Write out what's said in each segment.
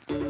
Hello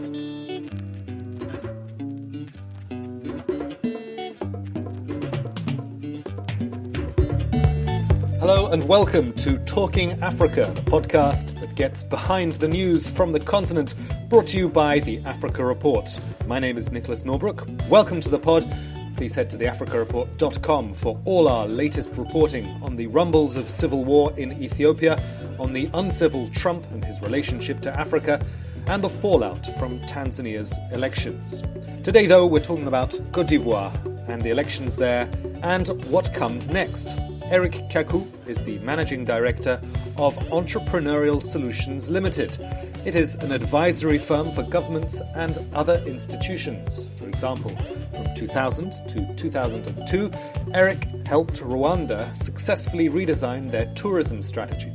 and welcome to Talking Africa, the podcast that gets behind the news from the continent, brought to you by the Africa Report. My name is Nicholas Norbrook. Welcome to the pod. Please head to theafricareport.com for all our latest reporting on the rumbles of civil war in Ethiopia, on the uncivil Trump and his relationship to Africa, and the fallout from Tanzania's elections. Today, though, we're talking about Côte d'Ivoire and the elections there and what comes next. Eric Kacou is the managing director of Entrepreneurial Solutions Limited. It is an advisory firm for governments and other institutions. For example, from 2000 to 2002, Eric helped Rwanda successfully redesign their tourism strategy.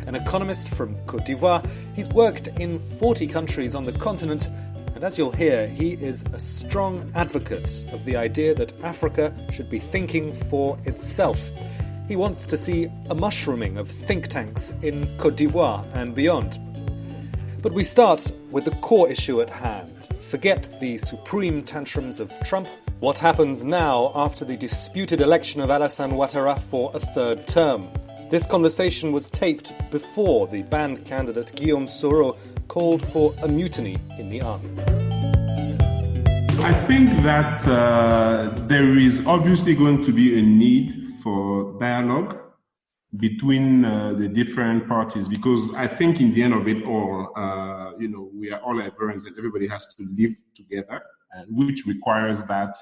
An economist from Côte d'Ivoire, he's worked in 40 countries on the continent, and as you'll hear, he is a strong advocate of the idea that Africa should be thinking for itself. He wants to see a mushrooming of think tanks in Côte d'Ivoire and beyond. But we start with the core issue at hand. Forget the supreme tantrums of Trump. What happens now after the disputed election of Alassane Ouattara for a third term? This conversation was taped before the banned candidate Guillaume Soro called for a mutiny in the army. I think that there is obviously going to be a need for dialogue between the different parties, because I think in the end of it all, we are all Ivorians and everybody has to live together, which requires that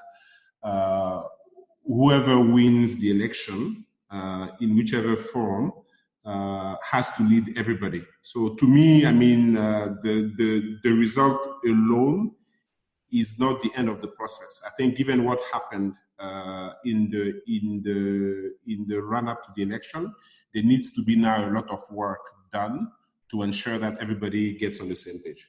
whoever wins the election in whichever form has to lead everybody. So to me, I mean, the result alone is not the end of the process. I think given what happened in the run-up to the election, there needs to be now a lot of work done to ensure that everybody gets on the same page.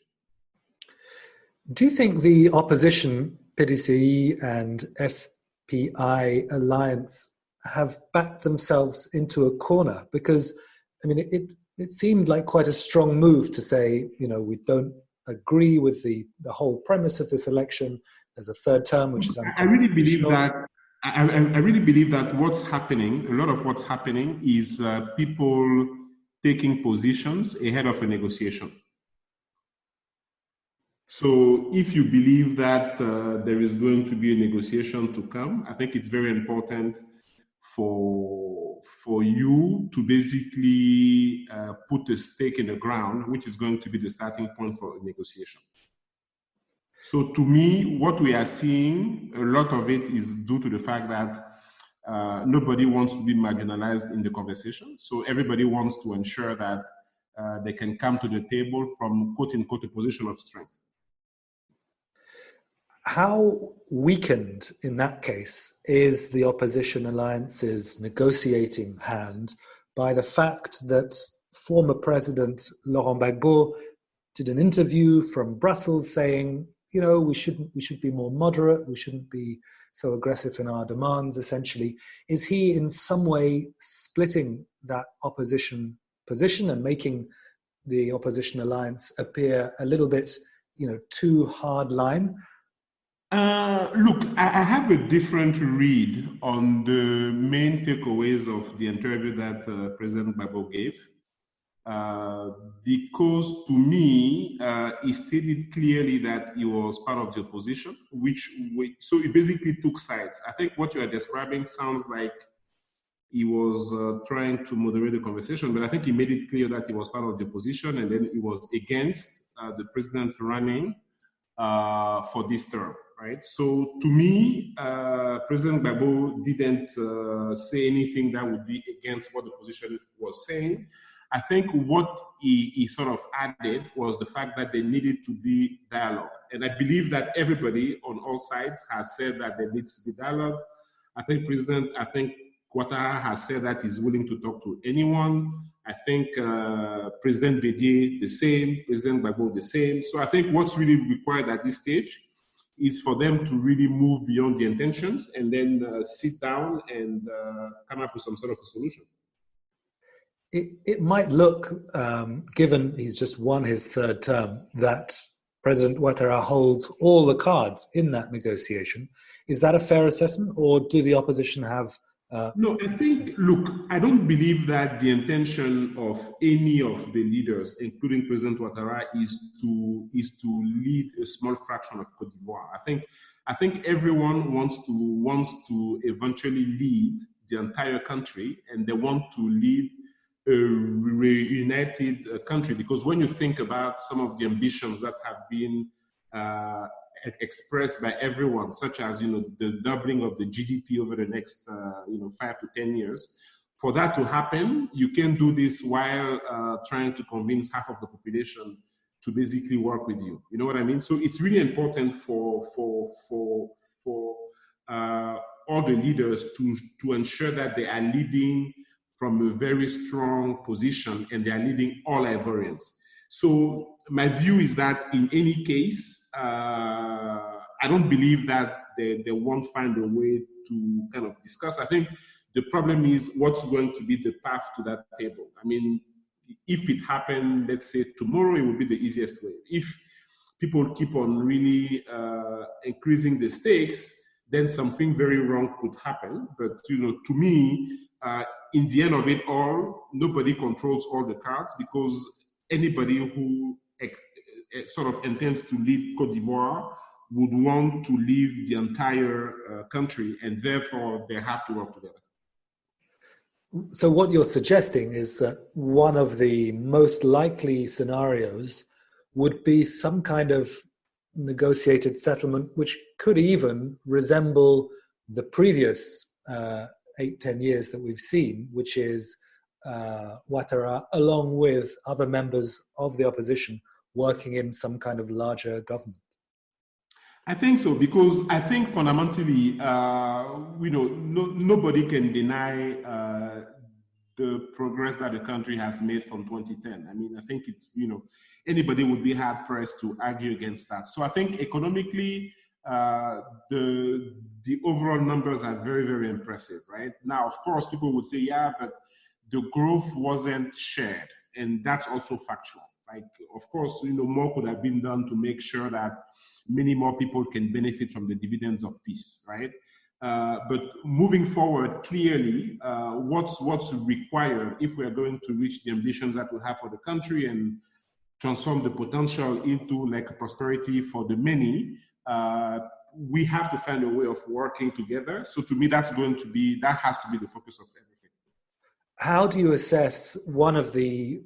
Do you think the opposition, PDCI and FPI alliance, have backed themselves into a corner? Because, I mean, it seemed like quite a strong move to say, we don't agree with the whole premise of this election. There's a third term, which is unconstitutional. I really believe that what's happening, a lot of what's happening is people taking positions ahead of a negotiation. So if you believe that there is going to be a negotiation to come, I think it's very important for you to basically put a stake in the ground, which is going to be the starting point for a negotiation. So to me, what we are seeing, a lot of it is due to the fact that nobody wants to be marginalized in the conversation. So everybody wants to ensure that they can come to the table from quote-unquote a position of strength. How weakened, in that case, is the opposition alliance's negotiating hand by the fact that former President Laurent Gbagbo did an interview from Brussels saying, we should be more moderate, we shouldn't be so aggressive in our demands, essentially. Is he in some way splitting that opposition position and making the opposition alliance appear a little bit, too hard line? Look, I have a different read on the main takeaways of the interview that President Gbagbo gave. Because to me, he stated clearly that he was part of the opposition, so he basically took sides. I think what you are describing sounds like he was trying to moderate the conversation, but I think he made it clear that he was part of the opposition and then he was against the president running for this term, right? So to me, President Gbagbo didn't say anything that would be against what the opposition was saying. I think what he sort of added was the fact that there needed to be dialogue. And I believe that everybody on all sides has said that there needs to be dialogue. I think Ouattara has said that he's willing to talk to anyone. I think President Bédié the same, President Gbagbo the same. So I think what's really required at this stage is for them to really move beyond the intentions and then sit down and come up with some sort of a solution. It might look, given he's just won his third term, that President Ouattara holds all the cards in that negotiation. Is that a fair assessment, or do the opposition have... No, I think, look, I don't believe that the intention of any of the leaders, including President Ouattara, is to lead a small fraction of Côte d'Ivoire. I think everyone wants to eventually lead the entire country, and they want to lead a reunited country. Because when you think about some of the ambitions that have been expressed by everyone, such as the doubling of the GDP over the next 5 to 10 years. For that to happen, you can do this while trying to convince half of the population to basically work with you. You know what I mean? So it's really important for all the leaders to ensure that they are leading from a very strong position, and they are leading all Ivorians. So my view is that in any case, I don't believe that they won't find a way to kind of discuss. I think the problem is what's going to be the path to that table. I mean, if it happened, let's say tomorrow, it would be the easiest way. If people keep on really increasing the stakes, then something very wrong could happen. But, to me, in the end of it all, nobody controls all the cards, because anybody who sort of intends to lead Côte d'Ivoire would want to lead the entire country, and therefore they have to work together. So what you're suggesting is that one of the most likely scenarios would be some kind of negotiated settlement, which could even resemble the previous 8-10 years that we've seen, which is Ouattara, along with other members of the opposition, working in some kind of larger government. I think so, because I think fundamentally, nobody can deny the progress that the country has made from 2010. I mean, I think it's, anybody would be hard pressed to argue against that. So I think economically, the overall numbers are very, very impressive, right? Now, of course, people would say, yeah, but the growth wasn't shared, and that's also factual. Like, of course, more could have been done to make sure that many more people can benefit from the dividends of peace, right? But moving forward, clearly, what's required if we are going to reach the ambitions that we have for the country and transform the potential into like prosperity for the many, we have to find a way of working together. So to me, that has to be the focus of everything. How do you assess one of the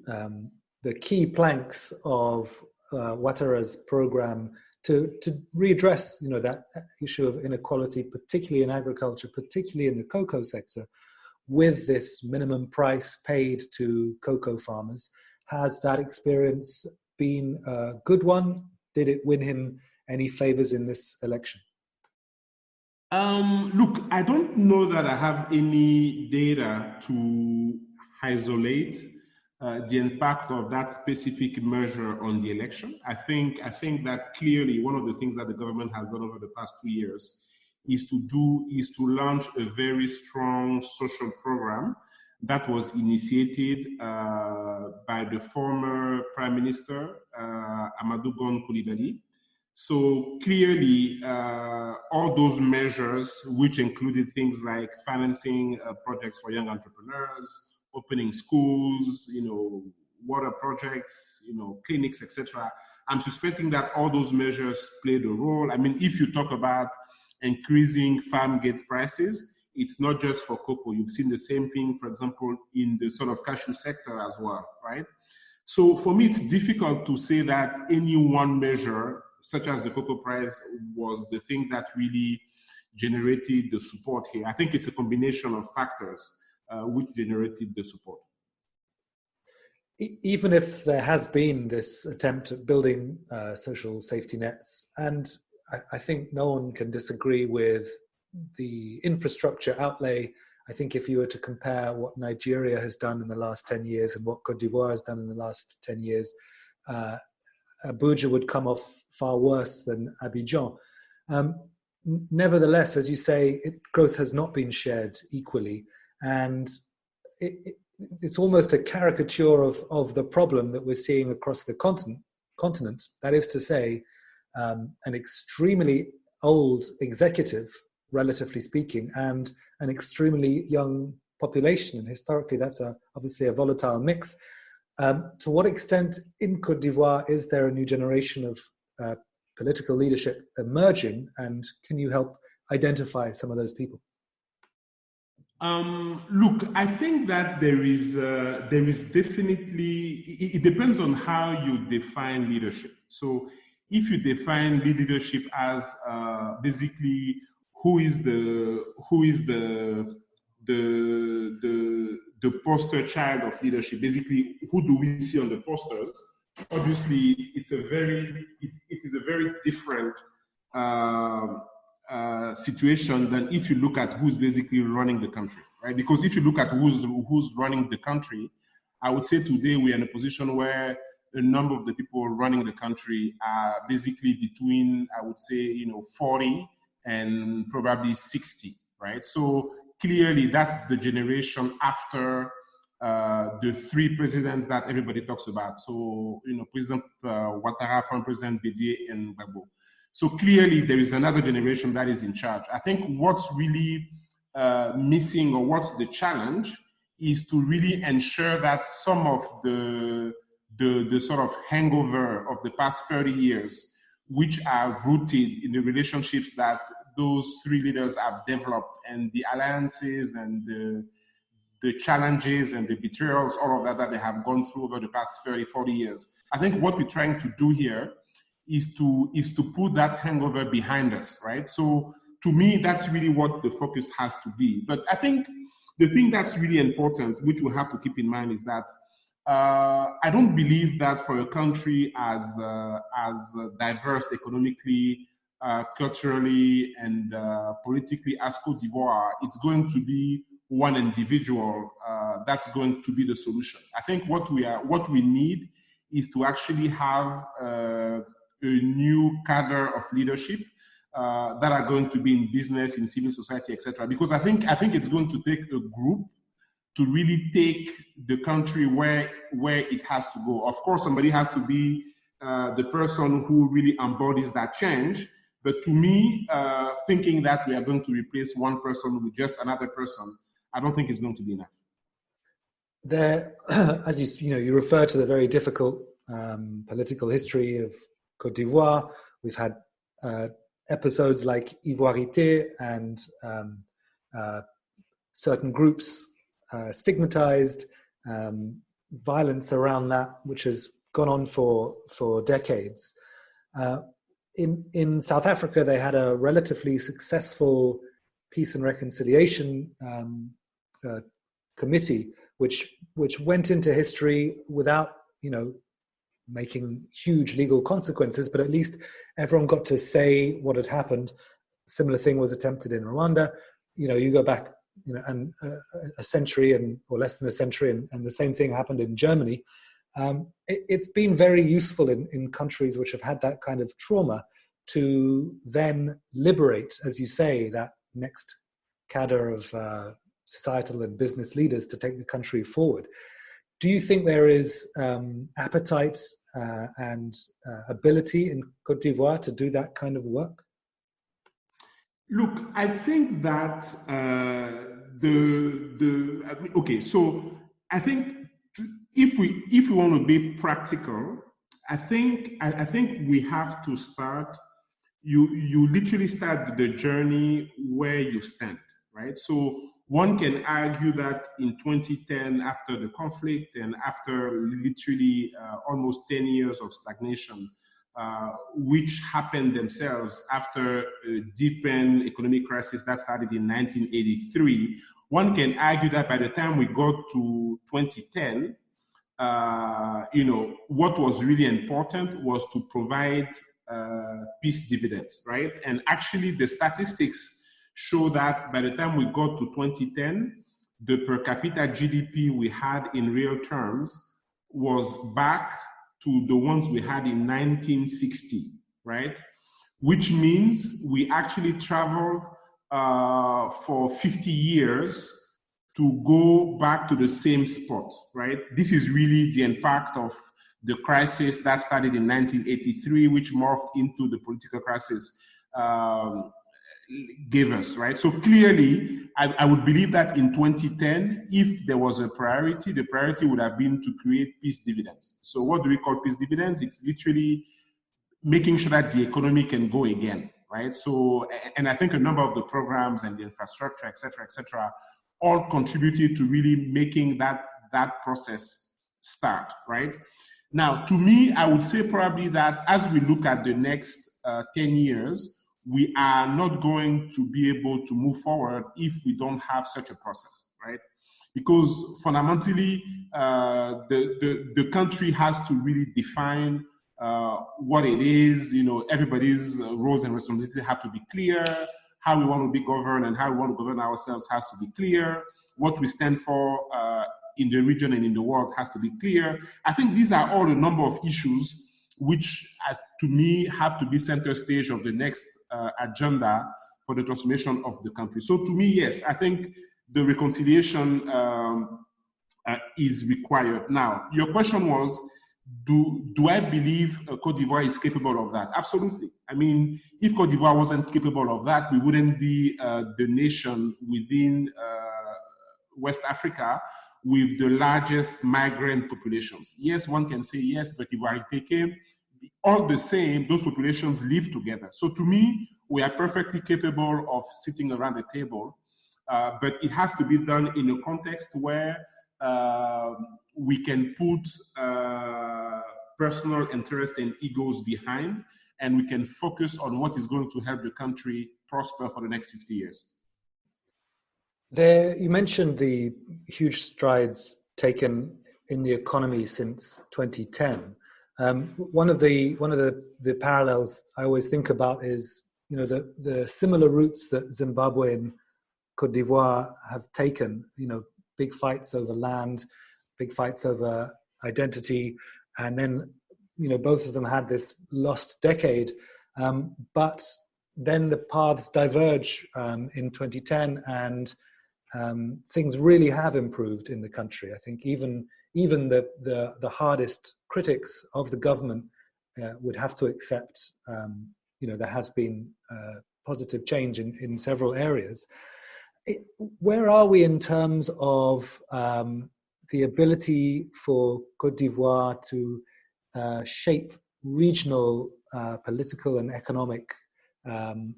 key planks of Ouattara's program to readdress, that issue of inequality, particularly in agriculture, particularly in the cocoa sector, with this minimum price paid to cocoa farmers? Has that experience been a good one? Did it win him any favors in this election? Look, I don't know that I have any data to isolate the impact of that specific measure on the election. I think that clearly one of the things that the government has done over the past 2 years is to launch a very strong social program that was initiated by the former Prime Minister, Amadou Gon Coulibaly. So clearly, all those measures, which included things like financing projects for young entrepreneurs, opening schools, water projects, clinics, etc. I'm suspecting that all those measures played a role. I mean, if you talk about increasing farm gate prices, it's not just for cocoa. You've seen the same thing, for example, in the sort of cashew sector as well, right? So for me, it's difficult to say that any one measure, such as the cocoa price, was the thing that really generated the support here. I think it's a combination of factors which generated the support. Even if there has been this attempt at building social safety nets, and I think no one can disagree with the infrastructure outlay. I think if you were to compare what Nigeria has done in the last 10 years and what Côte d'Ivoire has done in the last 10 years, Abuja would come off far worse than Abidjan. Nevertheless, as you say, growth has not been shared equally. And it's almost a caricature of the problem that we're seeing across the continent continent. That is to say, an extremely old executive, relatively speaking, and an extremely young population. And historically, that's obviously a volatile mix. To what extent in Côte d'Ivoire is there a new generation of political leadership emerging, and can you help identify some of those people? Look, I think that there is definitely, it depends on how you define leadership. So if you define leadership as basically who is the poster child of leadership, basically who do we see on the posters, obviously it is a very different situation than if you look at who's basically running the country, right? Because if you look at who's running the country, I would say today we are in a position where a number of the people running the country are basically between, I would say, 40 and probably 60, right? So clearly that's the generation after the three presidents that everybody talks about. So, President Ouattara, former President Bédié, and Gbagbo. So clearly there is another generation that is in charge. I think what's really missing, or what's the challenge, is to really ensure that some of the sort of hangover of the past 30 years, which are rooted in the relationships that those three leaders have developed, and the alliances and the challenges and the betrayals, all of that they have gone through over the past 30, 40 years. I think what we're trying to do here is to put that hangover behind us, right? So to me, that's really what the focus has to be. But I think the thing that's really important, which we have to keep in mind, is that I don't believe that for a country as diverse economically, culturally, and politically as Côte d'Ivoire, it's going to be one individual that's going to be the solution. I think what we need is to actually have a new cadre of leadership that are going to be in business, in civil society, etc. Because I think it's going to take a group to really take the country where it has to go. Of course, somebody has to be the person who really embodies that change. But to me, thinking that we are going to replace one person with just another person, I don't think it's going to be enough. There, as you refer to the very difficult political history of Côte d'Ivoire. We've had episodes like Ivorian and certain groups stigmatized, violence around that, which has gone on for decades. In South Africa, they had a relatively successful peace and reconciliation committee, which went into history without, making huge legal consequences, but at least everyone got to say what had happened. Similar thing was attempted in Rwanda. You go back, and a century or less than a century, and the same thing happened in Germany. It's been very useful in countries which have had that kind of trauma to then liberate, as you say, that next cadre of societal and business leaders to take the country forward. Do you think there is appetite and ability in Côte d'Ivoire to do that kind of work? Look, I think that so I think if we want to be practical, I think we have to start. You literally start the journey where you stand, right? So one can argue that in 2010, after the conflict and after literally almost 10 years of stagnation, which happened themselves after a deepened economic crisis that started in 1983, one can argue that by the time we got to 2010, what was really important was to provide peace dividends, right? And actually the statistics show that by the time we got to 2010, the per capita GDP we had in real terms was back to the ones we had in 1960, right? Which means we actually traveled for 50 years to go back to the same spot, right? This is really the impact of the crisis that started in 1983, which morphed into the political crisis, gave us, right? So clearly, I would believe that in 2010, if there was a priority, the priority would have been to create peace dividends. So what do we call peace dividends? It's literally making sure that the economy can go again, right? So, and I think a number of the programs and the infrastructure, et cetera, all contributed to really making that process start, right? Now, to me, I would say probably that as we look at the next 10 years, we are not going to be able to move forward if we don't have such a process, right? Because fundamentally, the country has to really define what it is. Everybody's roles and responsibilities have to be clear. How we want to be governed and how we want to govern ourselves has to be clear. What we stand for in the region and in the world has to be clear. I think these are all a number of issues which, to me, have to be center stage of the next agenda for the transformation of the country. So to me, yes, I think the reconciliation is required. Now, your question was, do I believe Côte d'Ivoire is capable of that? Absolutely. I mean, if Côte d'Ivoire wasn't capable of that, we wouldn't be the nation within West Africa with the largest migrant populations. Yes, one can say yes, but Ivorian came. All the same, those populations live together. So to me, we are perfectly capable of sitting around the table, but it has to be done in a context where we can put personal interest and egos behind, and we can focus on what is going to help the country prosper for the next 50 years. You mentioned the huge strides taken in the economy since 2010. One of the parallels I always think about is, the similar routes that Zimbabwe and Côte d'Ivoire have taken. Big fights over land, big fights over identity, and then both of them had this lost decade. But then the paths diverge in 2010, and things really have improved in the country. I think even the hardest critics of the government would have to accept, there has been positive change in several areas. Where are we in terms of the ability for Côte d'Ivoire to shape regional political and economic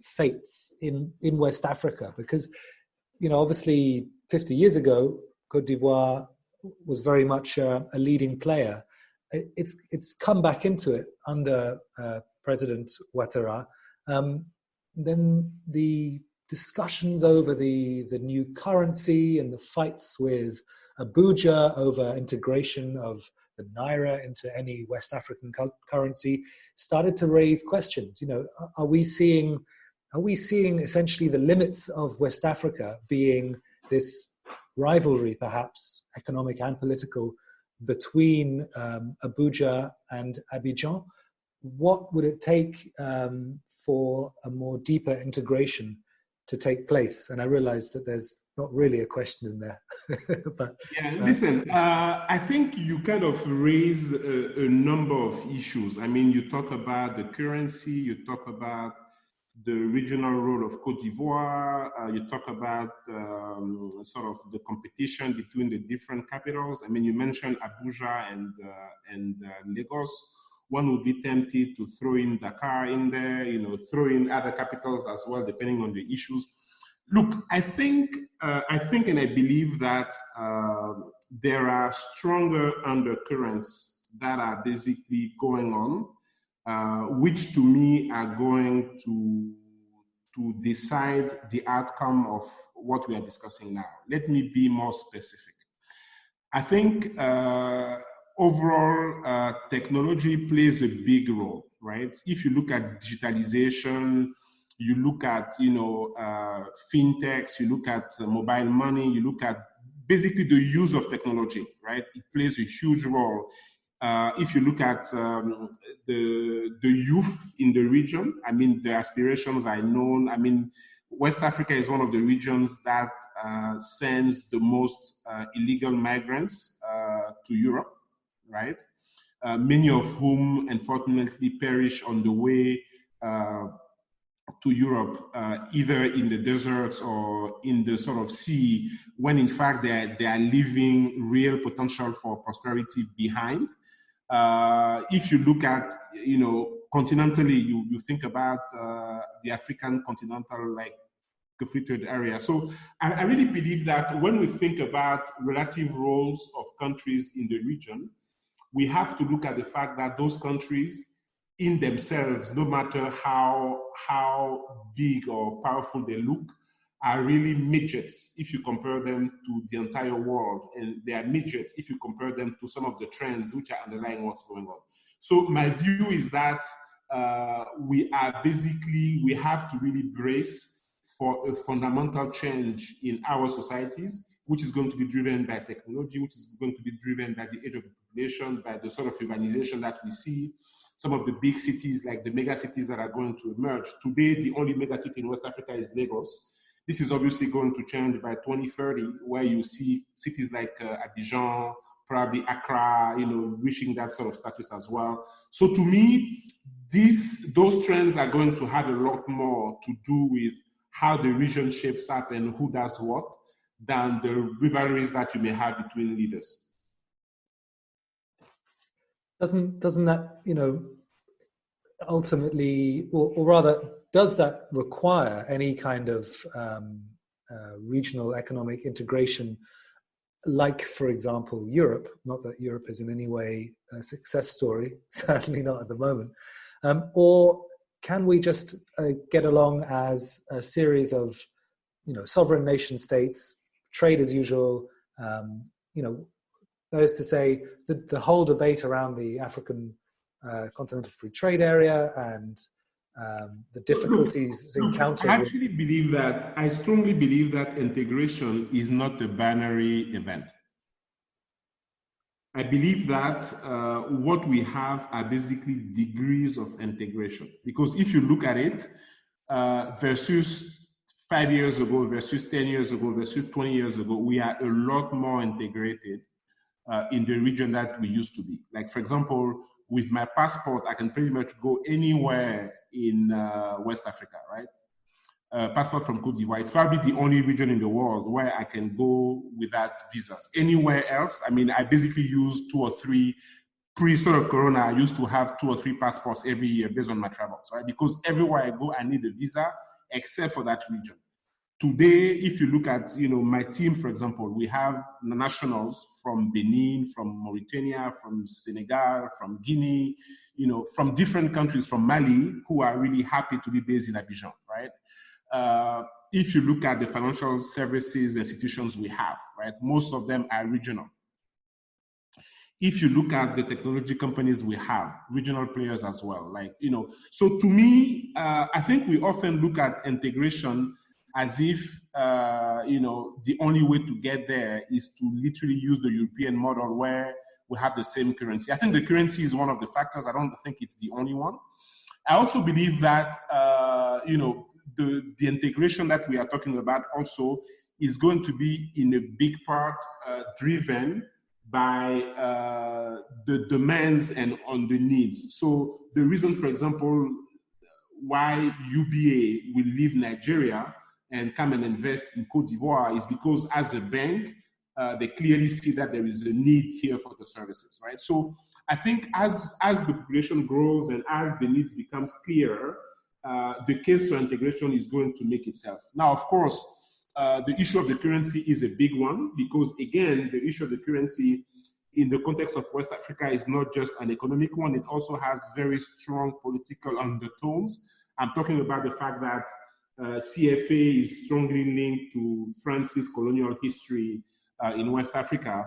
fates in West Africa? Because, obviously 50 years ago, Côte d'Ivoire was very much a leading player. It's come back into it under President Ouattara. Then the discussions over the new currency and the fights with Abuja over integration of the Naira into any West African currency started to raise questions. Are we seeing essentially the limits of West Africa being this rivalry, perhaps economic and political, between Abuja and Abidjan? What would it take for a more deeper integration to take place? And I realize that there's not really a question in there. But listen, I think you kind of raise a number of issues. I mean, you talk about the currency, you talk about the regional role of Côte d'Ivoire, you talk about sort of the competition between the different capitals. I mean, you mentioned Abuja and Lagos. One would be tempted to throw in Dakar in there, throw in other capitals as well, depending on the issues. Look, I think and I believe that there are stronger undercurrents that are basically going on, which to me are going to decide the outcome of what we are discussing now. Let me be more specific. I think overall technology plays a big role, right? If you look at digitalization, you look at fintechs, you look at mobile money, you look at basically the use of technology, right? It plays a huge role. If you look at the youth in the region, I mean, the aspirations are known. I mean, West Africa is one of the regions that sends the most illegal migrants to Europe, right? many of whom unfortunately perish on the way to Europe, either in the deserts or in the sort of sea, when in fact they are leaving real potential for prosperity behind. If you look at, continentally, you think about the African continental, like, free trade area. So I really believe that when we think about relative roles of countries in the region, we have to look at the fact that those countries in themselves, no matter how big or powerful they look, are really midgets if you compare them to the entire world. And they are midgets if you compare them to some of the trends which are underlying what's going on. So my view is that we have to really brace for a fundamental change in our societies, which is going to be driven by technology, which is going to be driven by the age of the population, by the sort of urbanization that we see. Some of the big cities, like the mega cities that are going to emerge. Today, the only mega city in West Africa is Lagos. This is obviously going to change by 2030, where you see cities like Abidjan, probably Accra, reaching that sort of status as well. So to me, those trends are going to have a lot more to do with how the region shapes up and who does what than the rivalries that you may have between leaders. Doesn't that, ultimately, or rather, does that require any kind of regional economic integration, like, for example, Europe? Not that Europe is in any way a success story, certainly not at the moment. Or can we just get along as a series of, sovereign nation states, trade as usual? That is to say, the whole debate around the African Continental Free Trade Area and the difficulties encountered. I strongly believe that integration is not a binary event. I believe that what we have are basically degrees of integration. Because if you look at it, versus 5 years ago, versus 10 years ago, versus 20 years ago, we are a lot more integrated in the region that we used to be. Like, for example, with my passport, I can pretty much go anywhere in West Africa, right? Passport from Côte d'Ivoire. It's probably the only region in the world where I can go without visas. Anywhere else, I basically use 2 or 3, pre-sort of Corona, I used to have 2 or 3 passports every year based on my travels, right? Because everywhere I go, I need a visa, except for that region. Today, if you look at, my team, for example, we have nationals from Benin, from Mauritania, from Senegal, from Guinea, from different countries, from Mali, who are really happy to be based in Abidjan, right? If you look at the financial services institutions we have, right, most of them are regional. If you look at the technology companies we have, regional players as well, So to me, I think we often look at integration as if, the only way to get there is to literally use the European model where we have the same currency. I think the currency is one of the factors. I don't think it's the only one. I also believe that, the integration that we are talking about also is going to be in a big part driven by the demands and on the needs. So the reason, for example, why UBA will leave Nigeria and come and invest in Côte d'Ivoire is because as a bank, they clearly see that there is a need here for the services, right? So I think as the population grows and as the needs becomes clearer, the case for integration is going to make itself. Now, of course, the issue of the currency is a big one because, again, the issue of the currency in the context of West Africa is not just an economic one. It also has very strong political undertones. I'm talking about the fact that CFA is strongly linked to France's colonial history in West Africa,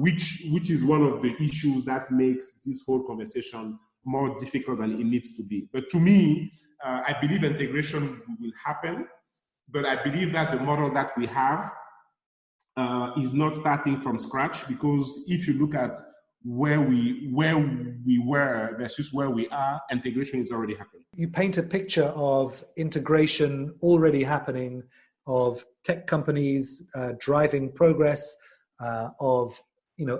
which is one of the issues that makes this whole conversation more difficult than it needs to be. But to me, I believe integration will happen, but I believe that the model that we have is not starting from scratch, because if you look at where we were versus where we are, integration is already happening. You paint a picture of integration already happening, of tech companies driving progress, of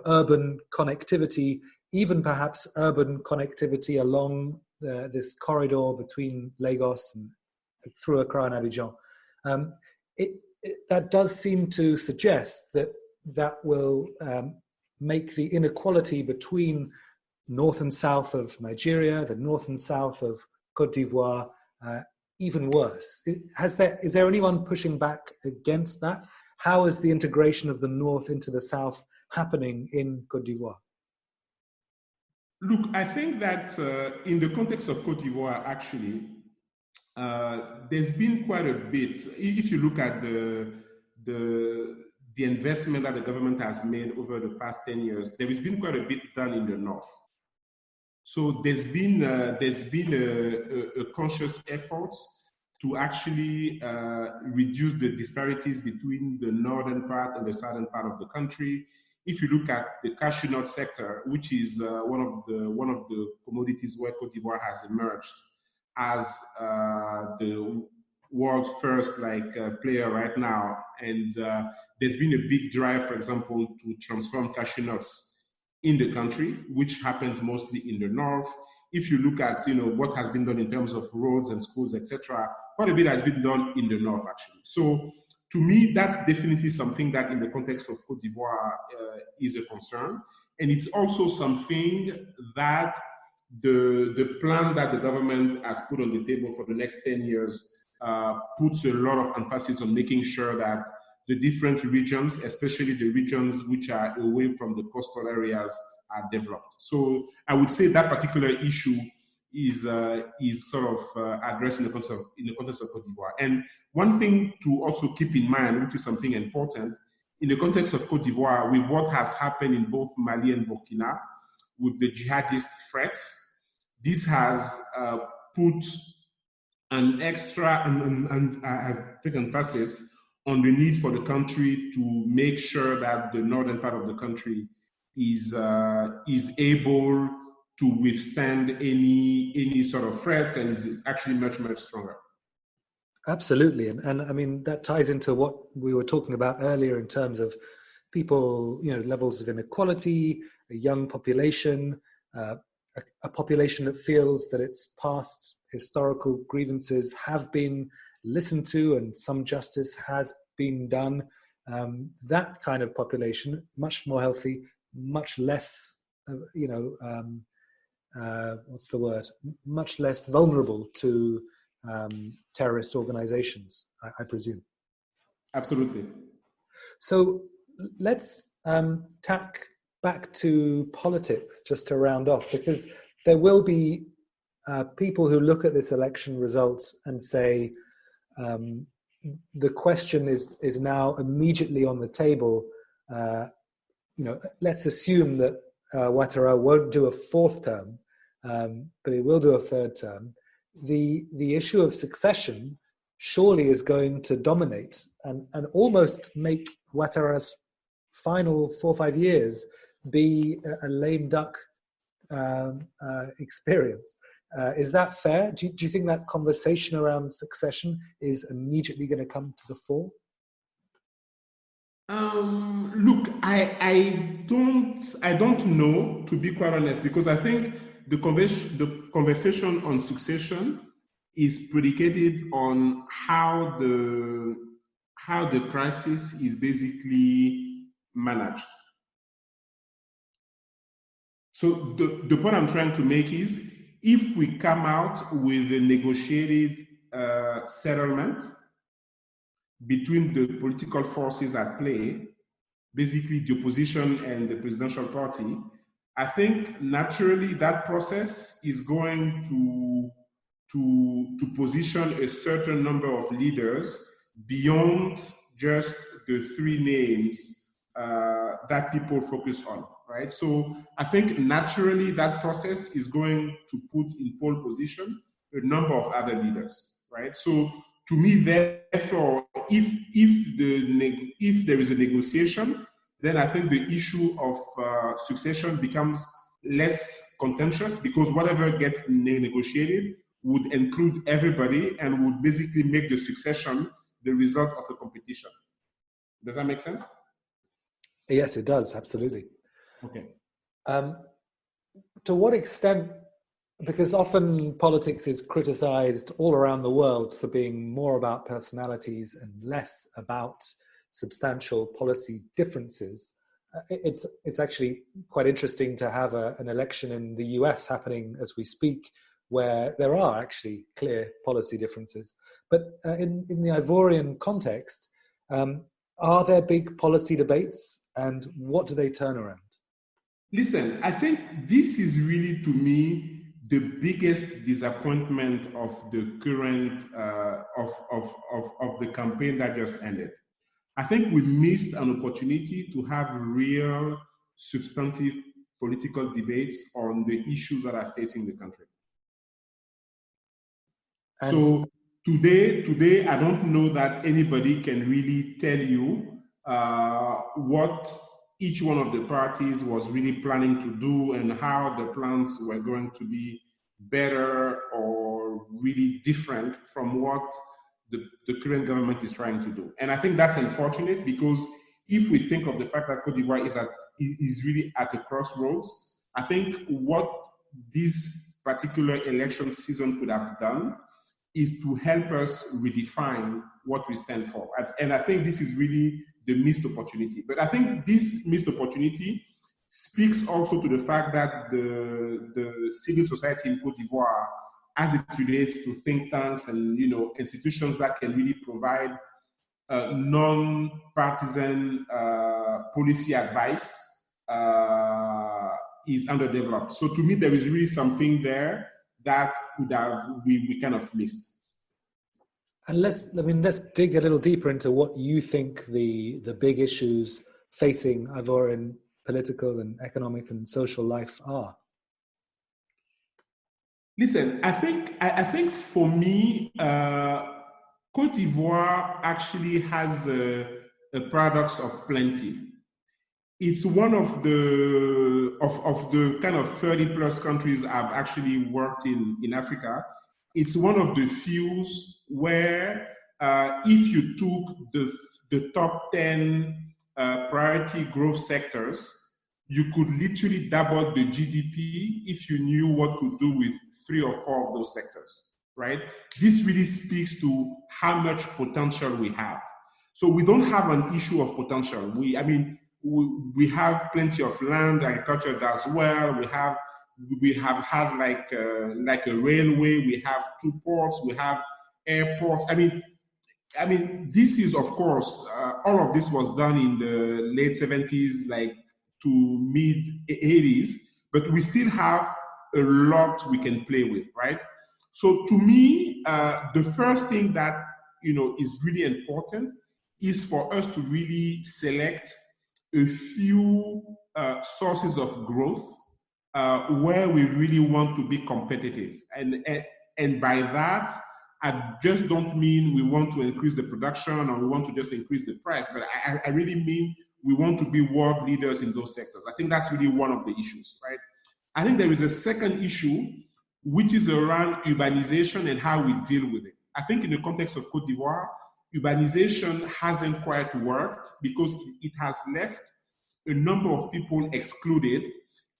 urban connectivity even perhaps urban connectivity along this corridor between Lagos and through Accra and Abidjan. That does seem to suggest that will make the inequality between north and south of Nigeria, the north and south of Côte d'Ivoire, even worse. Is there anyone pushing back against that? How is the integration of the north into the south happening in Côte d'Ivoire? Look, I think that in the context of Côte d'Ivoire, actually, there's been quite a bit. If you look at the investment that the government has made over the past 10 years, there has been quite a bit done in the north. So there's been a conscious effort to actually reduce the disparities between the northern part and the southern part of the country. If you look at the cashew nut sector, which is one of the commodities where Côte d'Ivoire has emerged as the world's first player right now, and there's been a big drive, for example, to transform cashew nuts in the country, which happens mostly in the north. If you look at what has been done in terms of roads and schools, etc., quite a bit has been done in the north actually. So to me, that's definitely something that in the context of Côte d'Ivoire is a concern. And it's also something that the plan that the government has put on the table for the next 10 years puts a lot of emphasis on making sure that the different regions, especially the regions which are away from the coastal areas, are developed. So I would say that particular issue is sort of addressed in the context of Côte d'Ivoire. And one thing to also keep in mind, which is something important, in the context of Côte d'Ivoire, with what has happened in both Mali and Burkina, with the jihadist threats, this has put an extra and I think emphasis on the need for the country to make sure that the northern part of the country is able to withstand any sort of threats and is actually much, much stronger. Absolutely. And I mean, that ties into what we were talking about earlier in terms of people, levels of inequality, a young population, a population that feels that its past historical grievances have been listened to and some justice has been done. That kind of population, much more healthy, much less, much less vulnerable to terrorist organizations, I presume. Absolutely. So let's tack back to politics just to round off, because there will be people who look at this election results and say, the question is now immediately on the table. Let's assume that Ouattara won't do a fourth term, but he will do a third term. The issue of succession surely is going to dominate and almost make Ouattara's final 4 or 5 years be a lame duck experience. Is that fair? Do you think that conversation around succession is immediately going to come to the fore? Look, I don't know, to be quite honest, because I think the conversation on succession is predicated on how the crisis is basically managed. So the point I'm trying to make is, if we come out with a negotiated settlement between the political forces at play, basically the opposition and the presidential party, I think naturally that process is going to position a certain number of leaders beyond just the three names that people focus on, right? So I think naturally that process is going to put in pole position a number of other leaders, right? So to me, therefore, if there is a negotiation, then I think the issue of succession becomes less contentious, because whatever gets negotiated would include everybody and would basically make the succession the result of a competition. Does that make sense? Yes, it does. Absolutely. Okay. to what extent, because often politics is criticized all around the world for being more about personalities and less about substantial policy differences, it's actually quite interesting to have an election in the US happening as we speak, where there are actually clear policy differences. But in the Ivorian context, are there big policy debates, and what do they turn around? Listen, I think this is really, to me, the biggest disappointment of the current of the campaign that just ended. I think we missed an opportunity to have real, substantive political debates on the issues that are facing the country. And so today, I don't know that anybody can really tell you what each one of the parties was really planning to do and how the plans were going to be better or really different from what the current government is trying to do. And I think that's unfortunate, because if we think of the fact that Côte d'Ivoire is really at a crossroads, I think what this particular election season could have done is to help us redefine what we stand for. And I think this is really the missed opportunity. But I think this missed opportunity speaks also to the fact that the civil society in Côte d'Ivoire, as it relates to think tanks and institutions that can really provide non-partisan policy advice, is underdeveloped. So to me, there is really something there that we kind of missed. And let's dig a little deeper into what you think the big issues facing Ivorian political and economic and social life are. Listen, I think for me, Côte d'Ivoire actually has a paradox of plenty. It's one of the kind of 30 plus countries I've actually worked in Africa. It's one of the few where if you took the top 10 priority growth sectors, you could literally double the GDP if you knew what to do with 3 or 4 of those sectors, right? This really speaks to how much potential we have. So we don't have an issue of potential. We have plenty of land, agriculture does well. We have had like a railway. We have 2 ports. We have airports. I mean, this is, of course, all of this was done in the late 70s, like to mid 80s, but we still have a lot we can play with, right? So to me, the first thing that is really important is for us to really select a few sources of growth where we really want to be competitive. And by that, I just don't mean we want to increase the production or we want to just increase the price, but I really mean we want to be world leaders in those sectors. I think that's really one of the issues, right? I think there is a second issue, which is around urbanization and how we deal with it. I think in the context of Côte d'Ivoire, urbanization hasn't quite worked because it has left a number of people excluded,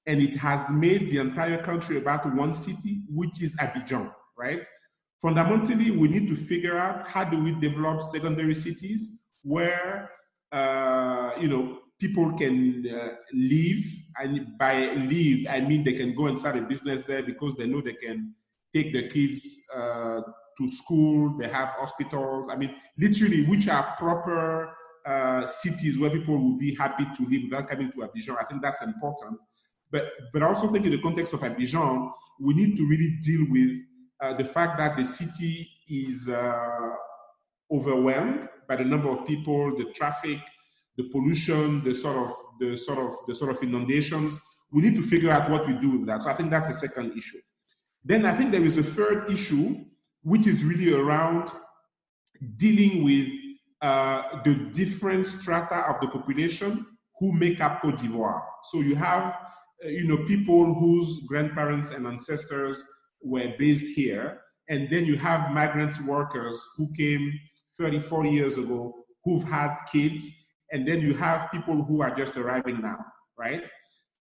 and it has made the entire country about one city, which is Abidjan, right? Fundamentally, we need to figure out how do we develop secondary cities where people can live, and by live, I mean they can go and start a business there because they know they can take their kids to school, they have hospitals, literally, which are proper cities where people will be happy to live without coming to Abidjan. I think that's important. But I also think in the context of Abidjan, we need to really deal with the fact that the city is overwhelmed by the number of people, the traffic, the pollution, the sort of inundations. We need to figure out what we do with that. So I think that's a second issue. Then I think there is a third issue, which is really around dealing with the different strata of the population who make up Côte d'Ivoire. So you have, people whose grandparents and ancestors were based here, and then you have migrant workers who came 30, 40 years ago who've had kids, and then you have people who are just arriving now, right?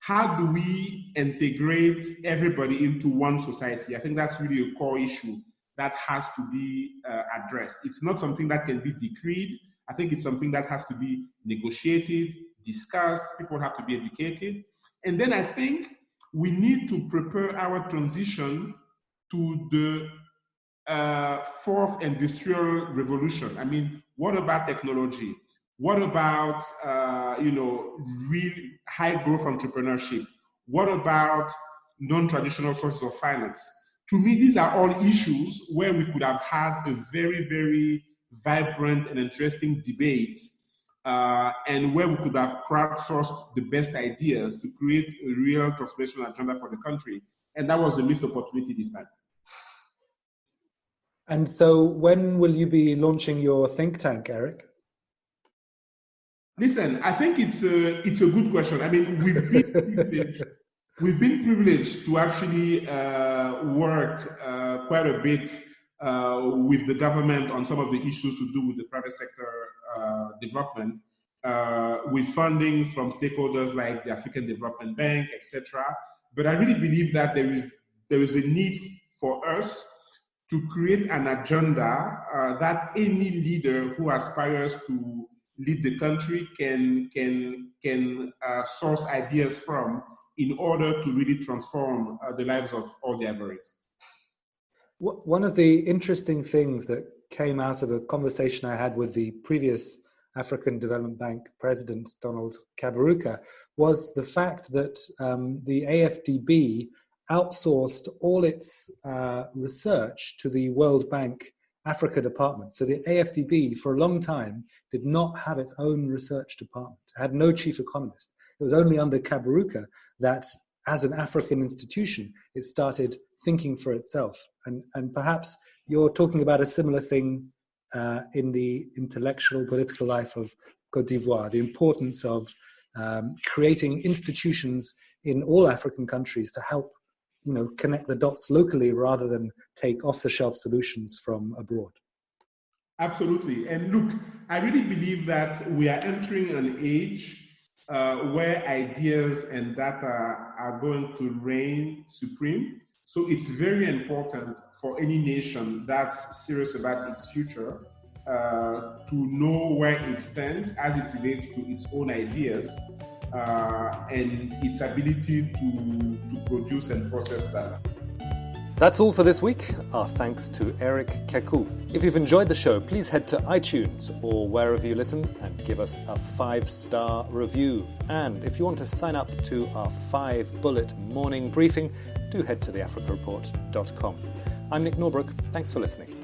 how do we integrate everybody into one society? I think that's really a core issue that has to be addressed. It's not something that can be decreed. I think it's something that has to be negotiated, discussed, people have to be educated. And then I think we need to prepare our transition to the fourth industrial revolution. I mean, what about technology? What about real high growth entrepreneurship? What about non-traditional sources of finance? To me, these are all issues where we could have had a very, very vibrant and interesting debate, and where we could have crowdsourced the best ideas to create a real transformational agenda for the country. And that was a missed opportunity this time. And so when will you be launching your think tank, Eric? Listen, I think it's a good question. I mean, we've been privileged to actually work quite a bit with the government on some of the issues to do with the private sector development, with funding from stakeholders like the African Development Bank, etc. But I really believe that there is a need for us to create an agenda that any leader who aspires to lead the country can source ideas from in order to really transform the lives of all the Ivorians. One of the interesting things that came out of a conversation I had with the previous African Development Bank president, Donald Kaberuka, was the fact that the AFDB outsourced all its research to the World Bank Africa department. So the AFDB for a long time did not have its own research department. It had no chief economist. It was only under Kaberuka that as an African institution, it started thinking for itself. And perhaps you're talking about a similar thing in the intellectual political life of Côte d'Ivoire, the importance of creating institutions in all African countries to help connect the dots locally rather than take off-the-shelf solutions from abroad. Absolutely. And look, I really believe that we are entering an age where ideas and data are going to reign supreme. So it's very important for any nation that's serious about its future to know where it stands as it relates to its own ideas and its ability to produce and process data. That's all for this week. Our thanks to Eric Kacou. If you've enjoyed the show, please head to iTunes or wherever you listen and give us a 5-star review. And if you want to sign up to our 5-bullet morning briefing, do head to theafricareport.com. I'm Nick Norbrook. Thanks for listening.